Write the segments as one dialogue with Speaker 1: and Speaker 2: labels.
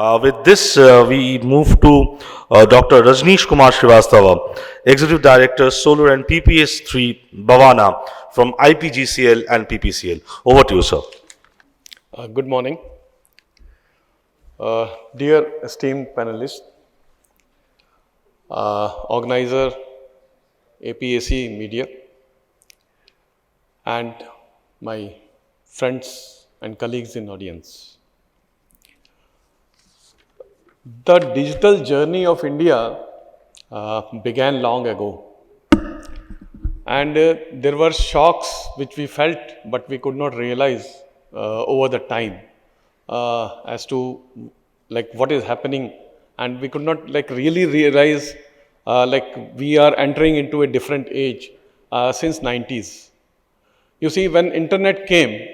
Speaker 1: With this, we move to Dr. Rajneesh Kumar Srivastava, Executive Director, Solar and PPS 3, Bawana, from IPGCL and PPCL. Over to you, sir.
Speaker 2: Good morning. Dear esteemed panelists, organizer, APAC Media, and my friends and colleagues in audience. The digital journey of India began long ago, and there were shocks which we felt but we could not realize over the time as to like what is happening, and we could not like really realize like we are entering into a different age since 90s. You see, when internet came,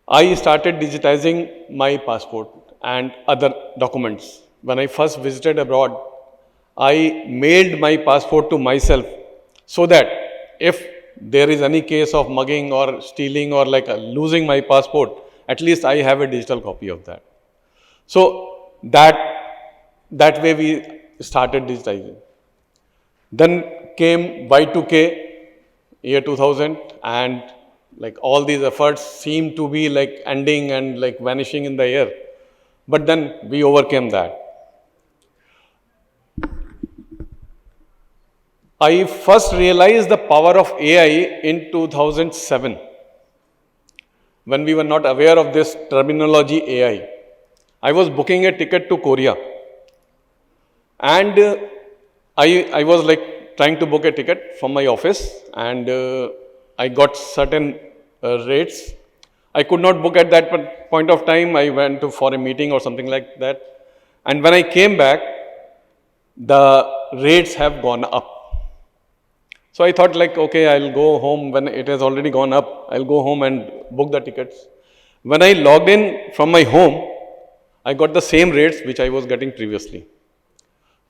Speaker 2: I started digitizing my passport and other documents. When I first visited abroad, I mailed my passport to myself so that if there is any case of mugging or stealing or like losing my passport, at least I have a digital copy of that. So that way we started digitizing. Then came Y2K, year 2000, and like all these efforts seem to be like ending and like vanishing in the air. But then we overcame that. I first realized the power of AI in 2007, when we were not aware of this terminology AI. I was booking a ticket to Korea, and I was like trying to book a ticket from my office, and I got certain rates. I could not book at that point of time. I went for a meeting or something like that. And when I came back, the rates have gone up. So I thought like, okay, I'll go home when it has already gone up. I'll go home and book the tickets. When I logged in from my home, I got the same rates which I was getting previously.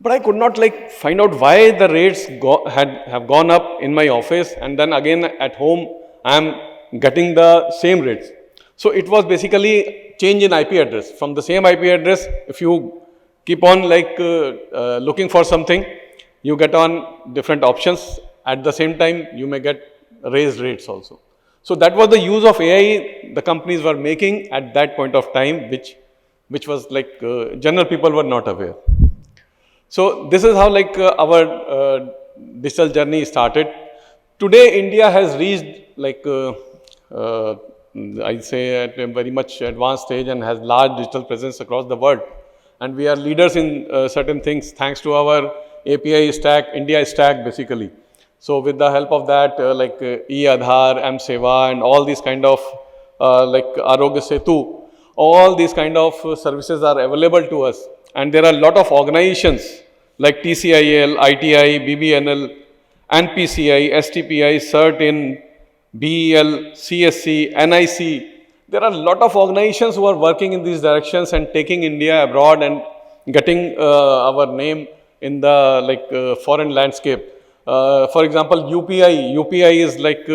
Speaker 2: But I could not like find out why the rates have gone up in my office, and then again at home I am getting the same rates. So it was basically change in IP address. From the same IP address, if you keep on like looking for something, you get on different options. At the same time, you may get raised rates also. So that was the use of AI the companies were making at that point of time, which was like general people were not aware. So this is how like our digital journey started. Today, India has reached like I'd say at a very much advanced stage and has large digital presence across the world. And we are leaders in certain things thanks to our API stack, India stack basically. So with the help of that, like e-Aadhaar, M-Seva, and all these kind of like Arogya Setu, all these kind of services are available to us. And there are a lot of organizations like TCIL, ITI, BBNL, NPCI, STPI, CERT-in, BEL, CSC, NIC. There are a lot of organizations who are working in these directions and taking India abroad and getting our name in the like foreign landscape. For example, UPI is like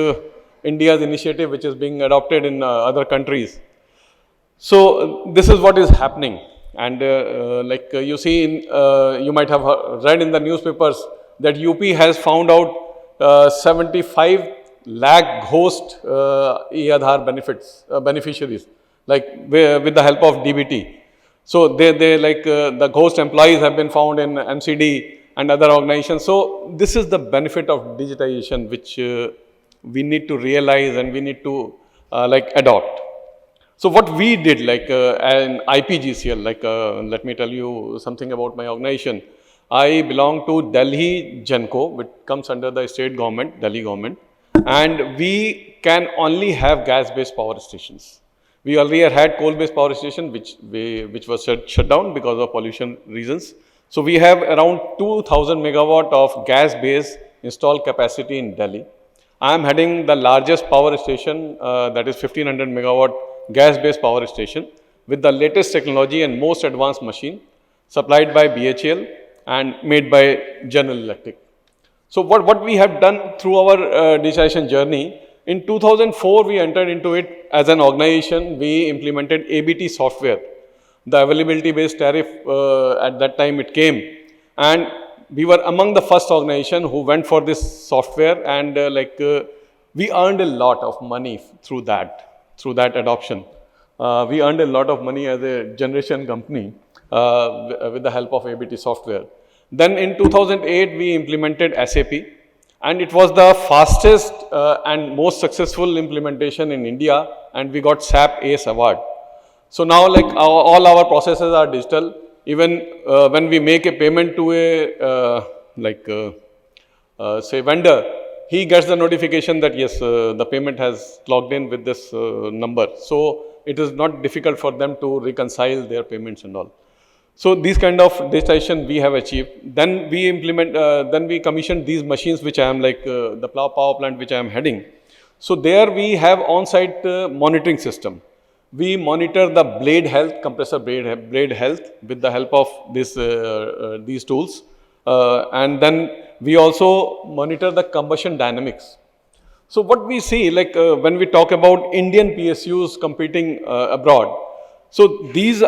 Speaker 2: India's initiative which is being adopted in other countries. So this is what is happening. And like you see, you might have read in the newspapers that UP has found out 75 lakh ghost e-Aadhaar beneficiaries, like with the help of DBT. So they like the ghost employees have been found in MCD and other organizations. So this is the benefit of digitization, which we need to realize and we need to like adopt. So what we did like an IPGCL, like let me tell you something about my organization. I belong to Delhi Genco, which comes under the state government, Delhi government, and we can only have gas-based power stations. We earlier had coal-based power station, which was shut down because of pollution reasons. So we have around 2000 megawatt of gas-based installed capacity in Delhi. I am heading the largest power station, that is 1500 megawatt gas-based power station with the latest technology and most advanced machine supplied by BHEL and made by General Electric. So what we have done through our digitization journey, in 2004 we entered into it as an organization. We implemented ABT software The availability based tariff at that time it came, and we were among the first organization who went for this software, and we earned a lot of money through that adoption. We earned a lot of money as a generation company with the help of ABT software. Then in 2008 we implemented SAP, and it was the fastest and most successful implementation in India, and we got SAP ACE award. So now all our processes are digital. Even when we make a payment to a say vendor, he gets the notification that yes, the payment has logged in with this number. So it is not difficult for them to reconcile their payments and all. So these kind of digitization we have achieved. Then we commissioned these machines which I am the power plant which I am heading. So there we have on-site monitoring system. We monitor the blade health, compressor blade health with the help of these tools. And then we also monitor the combustion dynamics. So what we see, when we talk about Indian PSUs competing abroad, so these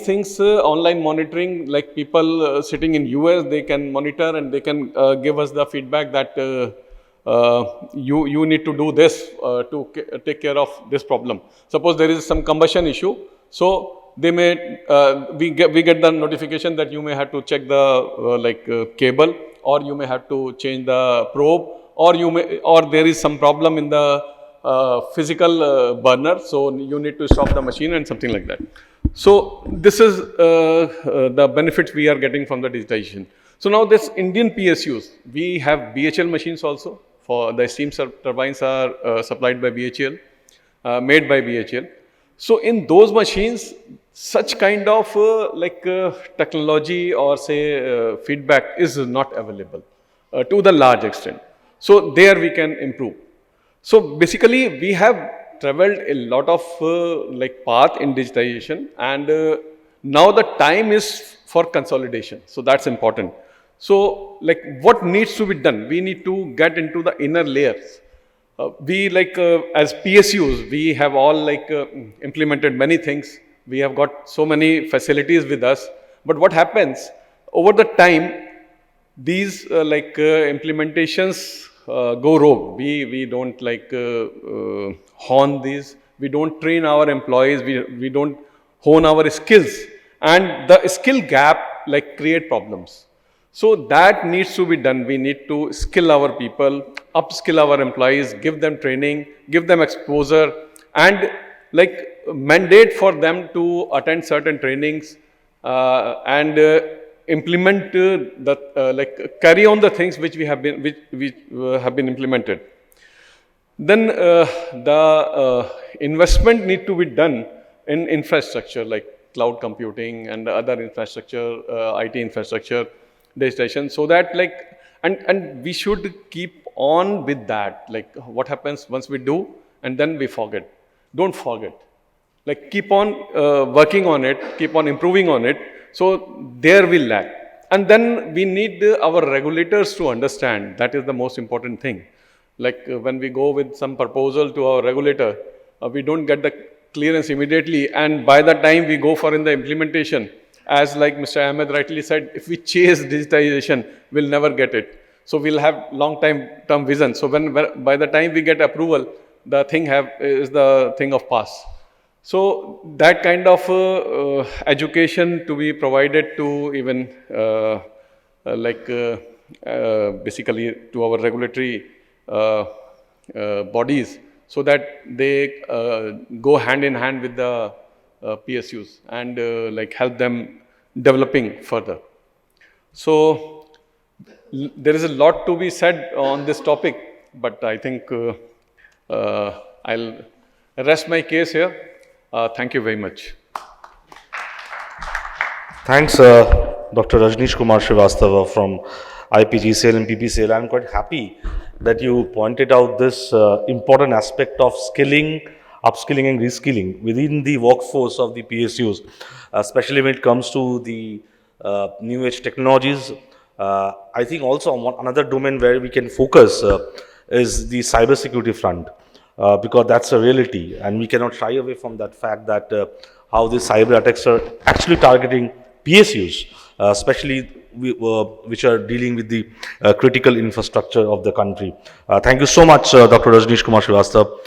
Speaker 2: things, online monitoring, like people sitting in US, they can monitor and they can give us the feedback that you need to do this to take care of this problem. Suppose there is some combustion issue, so they may we get the notification that you may have to check the cable, or you may have to change the probe, or there is some problem in the physical burner, so you need to stop the machine and something like that. So this is the benefits we are getting from the digitization. So now this Indian PSUs, we have BHL machines also. For the steam turbines are supplied by BHL, made by BHL. So in those machines, such kind of technology or say feedback is not available to the large extent. So there we can improve. So basically we have traveled a lot of path in digitization, and now the time is for consolidation. So that's important. So what needs to be done? We need to get into the inner layers. We as PSUs, we have all implemented many things. We have got so many facilities with us. But what happens over the time, these implementations go rogue. We don't hone these. We don't train our employees. We don't hone our skills, and the skill gap create problems. So that needs to be done. We need to skill our people, upskill our employees, give them training, give them exposure, and mandate for them to attend certain trainings and implement carry on the things which have been implemented. Then the investment need to be done in infrastructure like cloud computing and other infrastructure, IT infrastructure, digitization, so that and we should keep on with that. What happens once we do and then we forget? Don't forget. Keep on working on it, keep on improving on it. So there we lack. And then we need our regulators to understand. That is the most important thing. When we go with some proposal to our regulator, we don't get the clearance immediately, and by the time we go for in the implementation, as Mr. Ahmed rightly said, if we chase digitization, we'll never get it. So we'll have long-term vision. So by the time we get approval, the thing is the thing of past. So that kind of education to be provided to even basically to our regulatory bodies, so that they go hand in hand with the PSUs and help them developing further. So there is a lot to be said on this topic, but I think I'll rest my case here. Thank you very much.
Speaker 1: Thanks, Dr. Rajneesh Kumar Srivastava from IPGCL and PPCL. I'm quite happy that you pointed out this important aspect of skilling, upskilling and reskilling within the workforce of the PSUs, especially when it comes to the new age technologies. I think also another domain where we can focus is the cybersecurity front, because that's a reality and we cannot shy away from that fact that how these cyber attacks are actually targeting PSUs, especially which are dealing with the critical infrastructure of the country. Thank you so much, Dr. Rajneesh Kumar Srivastava.